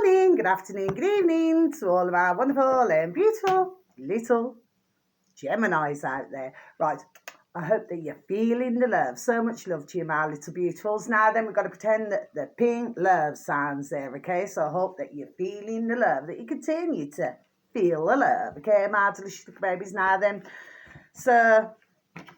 morning, good afternoon, good evening to all of our wonderful and beautiful little Geminis out there. Right, I hope that you're feeling the love. So much love to you, my little beautifuls. Now then, we've got to pretend that the pink love sounds there, okay? So I hope that you're feeling the love, that you continue to feel the love, okay, my delicious little babies. Now then, so...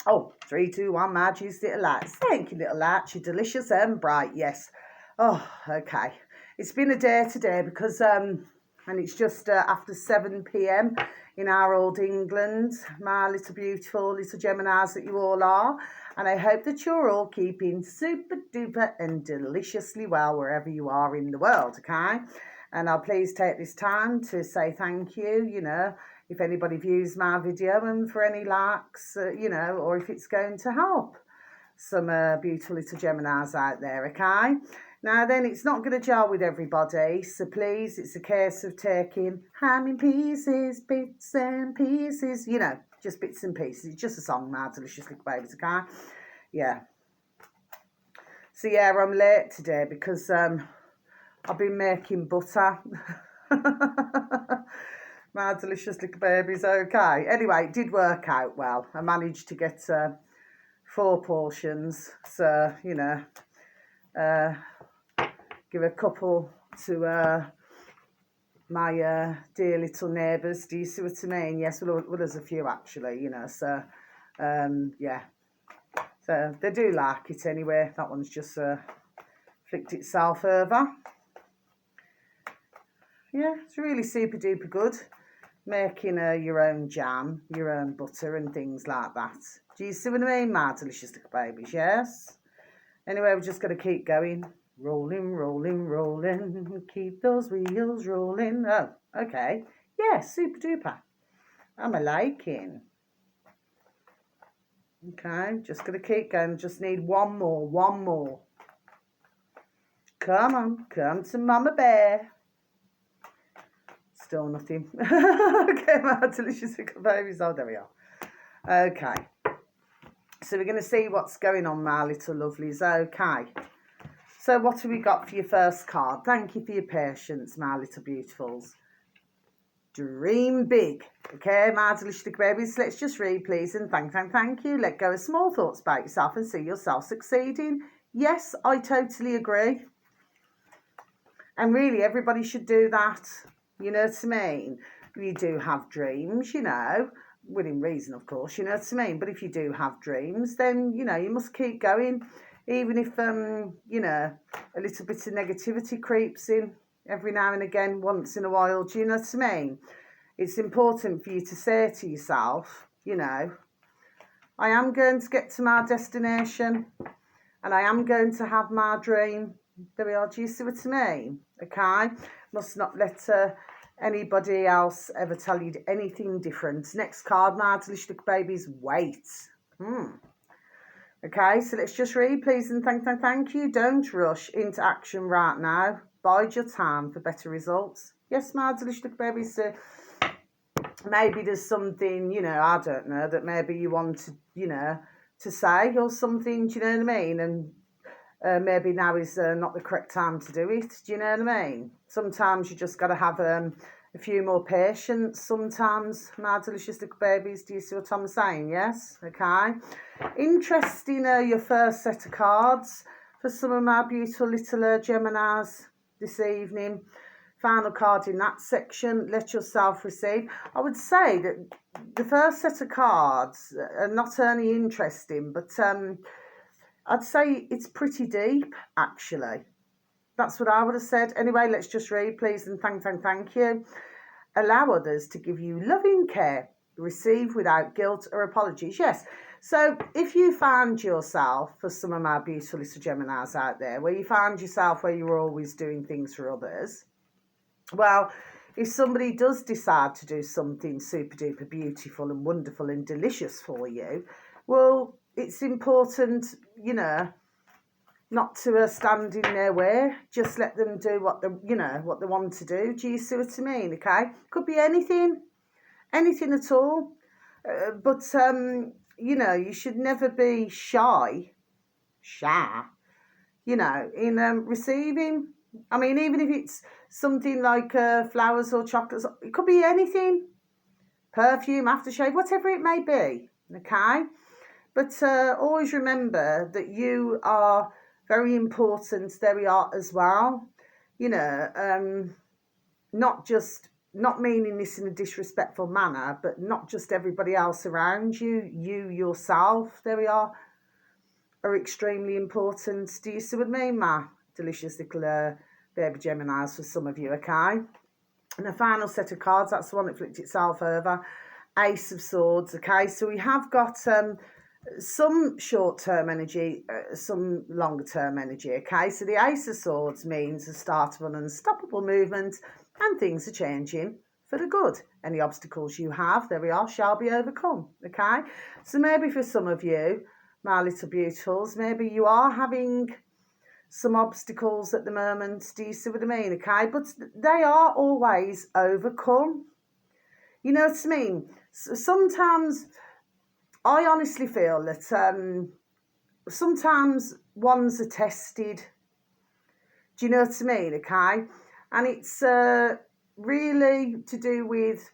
Oh, 3, 2, 1, my juicy little lights. Thank you, little lights. You're delicious and bright, yes. Oh, okay. It's been a day today because, and it's just after 7 p.m. in our old England, my little beautiful little Geminis that you all are. And I hope that you're all keeping super duper and deliciously well wherever you are in the world, okay? And I'll please take this time to say thank you, you know, if anybody views my video and for any likes, you know, or if it's going to help some beautiful little Geminis out there, okay? Now then, it's not going to gel with everybody, so please, it's a case of taking ham in pieces, bits and pieces, you know, just bits and pieces. It's just a song, my delicious little babies, okay? Yeah. So yeah, I'm late today because I've been making butter. My delicious little babies, okay. Anyway, it did work out well. I managed to get 4 portions, so, you know, give a couple to my dear little neighbours. Do you see what I mean? Yes, well, there's a few actually, you know, so, yeah. So they do like it anyway. That one's just flicked itself over. Yeah, it's really super duper good. Making your own jam, your own butter and things like that. Do you see what I mean, my delicious little babies? Yes. Anyway, we're just going to keep going. Rolling, rolling, rolling. Keep those wheels rolling. Oh, okay. Yeah, super duper. I'm a liking. Okay, just going to keep going. Just need one more. Come on, come to Mama Bear. Still nothing. Okay, my delicious little babies. Oh, there we are. Okay. So we're going to see what's going on, my little lovelies. Okay. So what have we got for your first card? Thank you for your patience, my little beautifuls. Dream big. Okay, my delicious little babies. Let's just read, please, and thank you. Let go of small thoughts about yourself and see yourself succeeding. Yes, I totally agree. And really, everybody should do that. You know what I mean? You do have dreams, you know, within reason, of course, you know what I mean? But if you do have dreams, then, you know, you must keep going, even if, you know, a little bit of negativity creeps in every now and again, once in a while, do you know what I mean? It's important for you to say to yourself, you know, I am going to get to my destination and I am going to have my dream. There we are, do you see what I mean? Okay, must not let anybody else ever tell you anything different. Next card, my delicious little babies, wait. Okay, so let's just read, please, and thank you. Don't rush into action right now. Bide your time for better results. Yes, my delicious little babies, maybe there's something, you know, I don't know, that maybe you want to, you know, to say or something, do you know what I mean? And maybe now is not the correct time to do it. Do you know what I mean? Sometimes you just got to have a few more patience. Sometimes, my delicious little babies, do you see what I'm saying? Yes? Okay. Interesting, your first set of cards for some of my beautiful little Geminis this evening. Final card in that section, let yourself receive. I would say that the first set of cards are not only interesting, but I'd say it's pretty deep, actually. That's what I would have said. Anyway, let's just read, please, and thank you. Allow others to give you loving care. Receive without guilt or apologies. Yes. So if you find yourself, for some of my beautiful little Geminis out there, where you find yourself where you were always doing things for others, well, if somebody does decide to do something super duper beautiful and wonderful and delicious for you, well, it's important, you know, not to stand in their way. Just let them do what they, you know, what they want to do. Do you see what I mean? Okay, could be anything at all. But you know, you should never be shy, you know, in receiving. I mean, even if it's something like flowers or chocolates. It could be anything, perfume, aftershave, whatever it may be, okay? But always remember that you are very important. There we are as well. You know, not meaning this in a disrespectful manner, but not just everybody else around you. You yourself, there we are extremely important. Do you see what I mean, my delicious little baby Geminis for some of you, okay? And the final set of cards, that's the one that flipped itself over. Ace of Swords, okay? So we have got some short-term energy, some longer-term energy, okay? So the Ace of Swords means the start of an unstoppable movement and things are changing for the good. Any obstacles you have, there we are, shall be overcome, okay? So maybe for some of you, my little beautifuls, maybe you are having some obstacles at the moment. Do you see what I mean? Okay, but they are always overcome. You know what I mean? Sometimes I honestly feel that sometimes ones are tested. Do you know what I mean? Okay, and it's really to do with,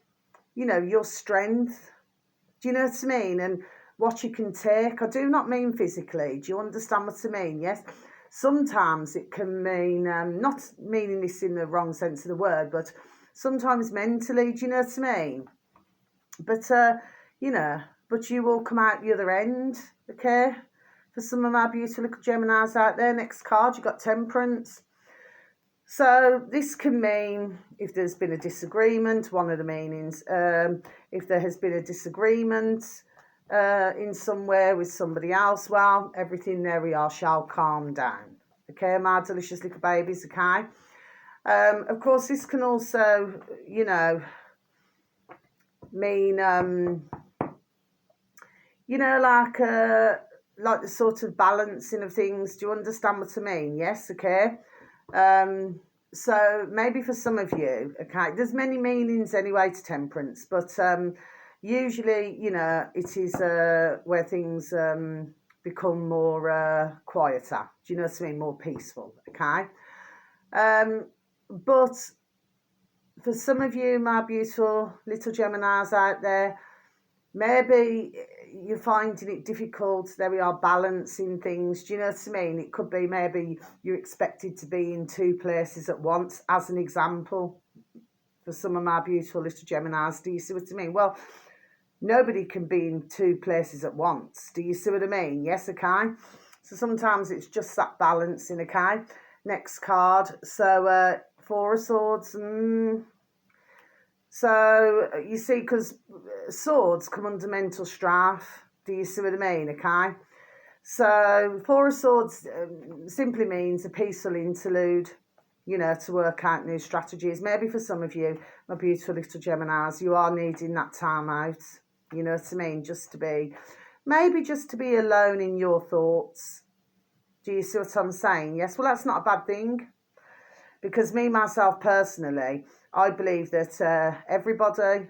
you know, your strength. Do you know what I mean? And what you can take. I do not mean physically. Do you understand what I mean? Yes. Sometimes it can mean, not meaning this in the wrong sense of the word, but sometimes mentally. Do you know what I mean? But, you know, but you will come out the other end, okay? For some of my beautiful little Geminis out there, next card, you've got Temperance. So this can mean if there's been a disagreement, one of the meanings, if there has been a disagreement in somewhere with somebody else, well, everything there we are shall calm down. Okay, my delicious little babies, okay? Of course, this can also, you know, mean, you know, like the sort of balancing of things. Do you understand what I mean? Yes, okay. So maybe for some of you, okay, there's many meanings anyway to Temperance, but usually, you know, it is where things become more quieter. Do you know what I mean? More peaceful, okay? But for some of you, my beautiful little Geminis out there, maybe you're finding it difficult. There we are, balancing things. Do you know what I mean? It could be maybe you're expected to be in two places at once, as an example, for some of my beautiful little Geminis. Do you see what I mean? Well, nobody can be in two places at once. Do you see what I mean? Yes, okay. So sometimes it's just that balancing, okay? Next card. So, Four of Swords. So, you see, because swords come under mental strife. Do you see what I mean? Okay. So, Four of Swords simply means a peaceful interlude, you know, to work out new strategies. Maybe for some of you, my beautiful little Geminis, you are needing that time out. You know what I mean? Just to be, maybe just to be alone in your thoughts. Do you see what I'm saying? Yes. Well, that's not a bad thing. Because me, myself, personally, I believe that everybody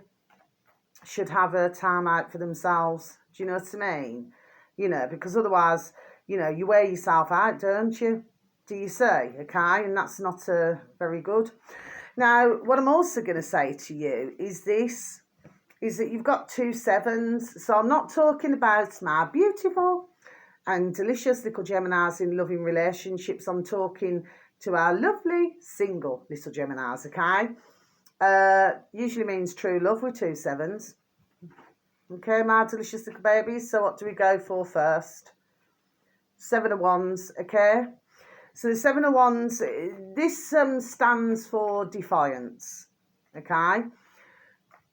should have a time out for themselves. Do you know what I mean? You know, because otherwise, you know, you wear yourself out, don't you? Do you see? Okay, and that's not very good. Now, what I'm also going to say to you is this, is that you've got 2 sevens. So I'm not talking about my beautiful and delicious little Geminis in loving relationships. I'm talking to our lovely single little Geminis, okay? Usually means true love with 2 sevens. Okay, my delicious little babies. So what do we go for first? 7 of Wands, okay? So the 7 of Wands, this stands for defiance, okay?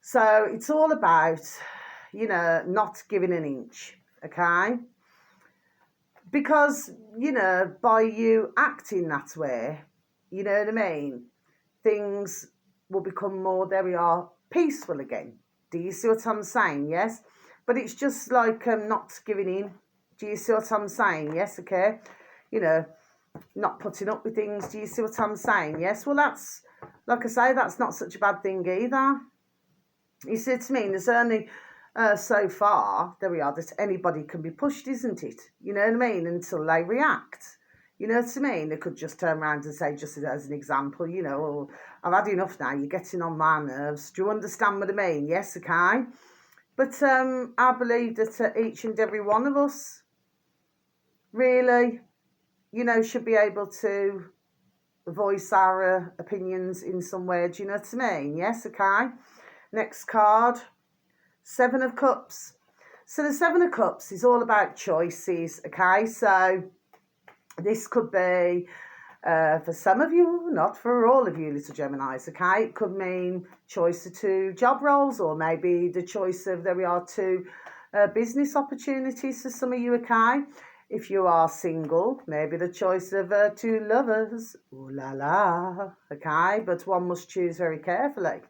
So it's all about, you know, not giving an inch, okay? Because, you know, by you acting that way, you know what I mean, things will become more, there we are, peaceful again. Do you see what I'm saying? Yes. But it's just like not giving in. Do you see what I'm saying? Yes, okay. You know, not putting up with things. Do you see what I'm saying? Yes. Well, that's, like I say, that's not such a bad thing either. You see what I mean? There's only so far, there we are, that anybody can be pushed, isn't it? You know what I mean? Until they react. You know what I mean? They could just turn around and say, just as an example, you know, oh, I've had enough now, you're getting on my nerves. Do you understand what I mean? Yes, okay. But I believe that each and every one of us really, you know, should be able to voice our opinions in some way. Do you know what I mean? Yes, okay. Next card, Seven of Cups. So the Seven of Cups is all about choices, okay? So this could be, for some of you, not for all of you little Geminis, okay? It could mean choice of two job roles, or maybe the choice of, there we are, two business opportunities for some of you, okay? If you are single, maybe the choice of two lovers, ooh la la, okay? But one must choose very carefully,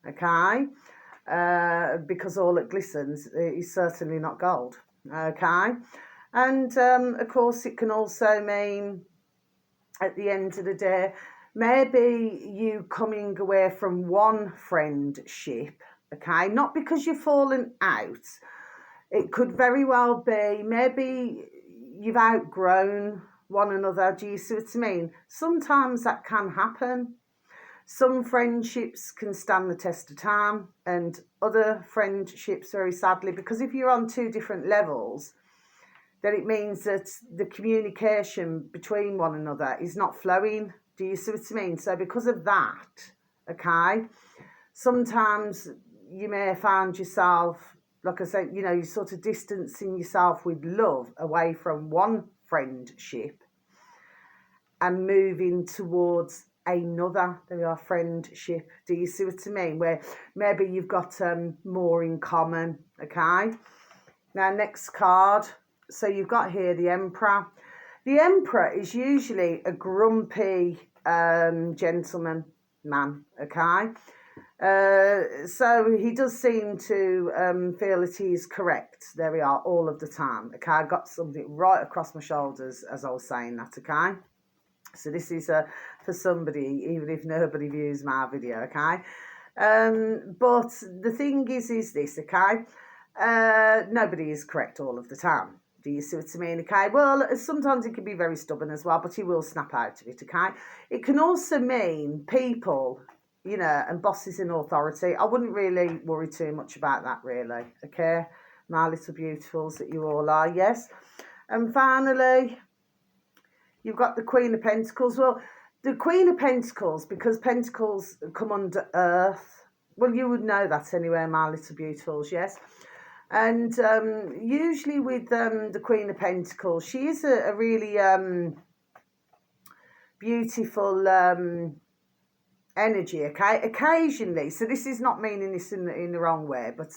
okay? Because all that glistens is certainly not gold, okay? And of course, it can also mean, at the end of the day, maybe you coming away from one friendship, okay? Not because you've fallen out. It could very well be maybe you've outgrown one another. Do you see what I mean? Sometimes that can happen. Some friendships can stand the test of time, and other friendships, very sadly, because if you're on two different levels, then it means that the communication between one another is not flowing. Do you see what I mean? So because of that, okay, sometimes you may find yourself, like I said, you know, you're sort of distancing yourself with love away from one friendship and moving towards another, there are friendship. Do you see what I mean? Where maybe you've got more in common, okay? Now, next card. So you've got here the Emperor. The Emperor is usually a grumpy gentleman man, okay? So he does seem to feel that he is correct. There we are, all of the time. Okay, I got something right across my shoulders as I was saying that, okay? So this is for somebody, even if nobody views my video, okay? But the thing is this, okay? Nobody is correct all of the time. Do you see what I mean? Okay, well, sometimes it can be very stubborn as well, but he will snap out of it, okay? It can also mean people, you know, and bosses in authority. I wouldn't really worry too much about that, really, okay? My little beautifuls that you all are, yes? And finally, you've got the Queen of Pentacles. Well, the Queen of Pentacles, because Pentacles come under Earth, well, you would know that anyway, my little beautifuls, yes? And usually with the Queen of Pentacles, she is a really beautiful energy, okay? Occasionally, so this is not meaning this in the wrong way, but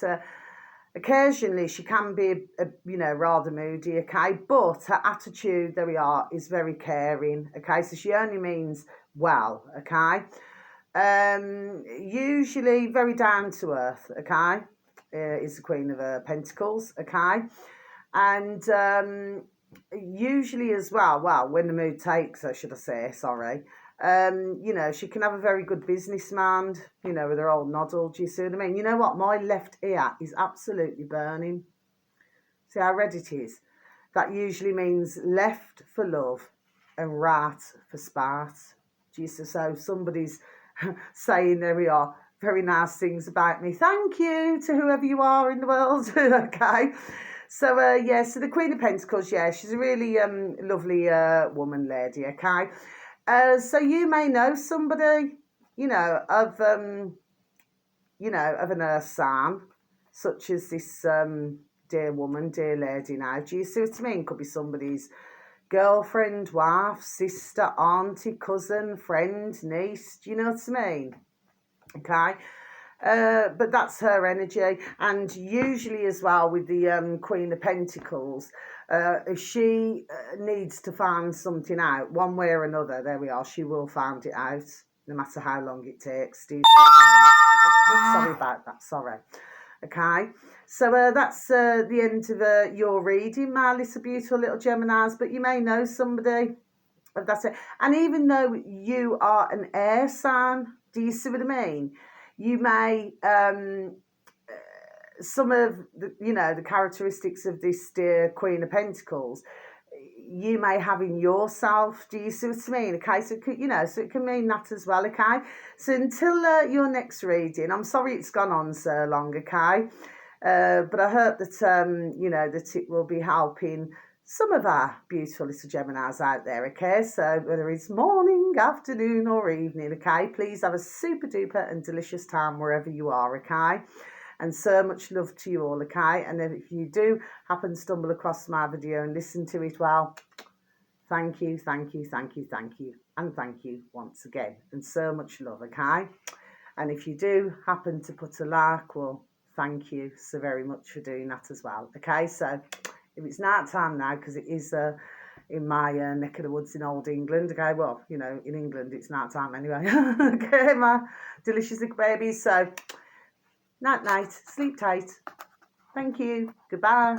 occasionally she can be, you know, rather moody, okay? But her attitude, there we are, is very caring, okay? So she only means well, okay? Usually very down to earth, okay? Is the Queen of Pentacles, okay? And usually as well, when the mood takes her, should I say, sorry, you know, she can have a very good business mind, you know, with her old noddle. Do you see what I mean? You know what? My left ear is absolutely burning. See how red it is? That usually means left for love and right for spite. Do you see? So somebody's saying, there we are, very nice things about me. Thank you to whoever you are in the world. Okay. So, yeah, so the Queen of Pentacles, yeah, she's a really lovely woman, lady, okay? So you may know somebody, you know, of an earth sign, such as this dear woman, dear lady now. Do you see what I mean? Could be somebody's girlfriend, wife, sister, auntie, cousin, friend, niece. Do you know what I mean? Okay. But that's her energy. And usually as well with the Queen of Pentacles, if she needs to find something out one way or another, there we are, she will find it out, no matter how long it takes. Sorry about that, sorry. Okay, so that's the end of your reading, my little beautiful little Geminis. But you may know somebody, that's it. And even though you are an air sign, do you see what I mean? You may some of the, you know, the characteristics of this dear Queen of Pentacles, you may have in yourself. Do you see what I mean? Okay, so it could, so it can mean that as well. Okay, so until your next reading, I'm sorry it's gone on so long. Okay, but I hope that that it will be helping some of our beautiful little Geminis out there. Okay, so whether it's morning, afternoon, or evening. Okay, please have a super duper and delicious time wherever you are. Okay. And so much love to you all, okay? And then if you do happen to stumble across my video and listen to it, well, thank you, thank you, thank you, thank you, and thank you once again. And so much love, okay? And if you do happen to put a like, well, thank you so very much for doing that as well, okay? So if it's night time now, because it is in my neck of the woods in old England, okay? Well, in England it's night time anyway, okay, my delicious little babies. So night, night, sleep tight. Thank you. Goodbye.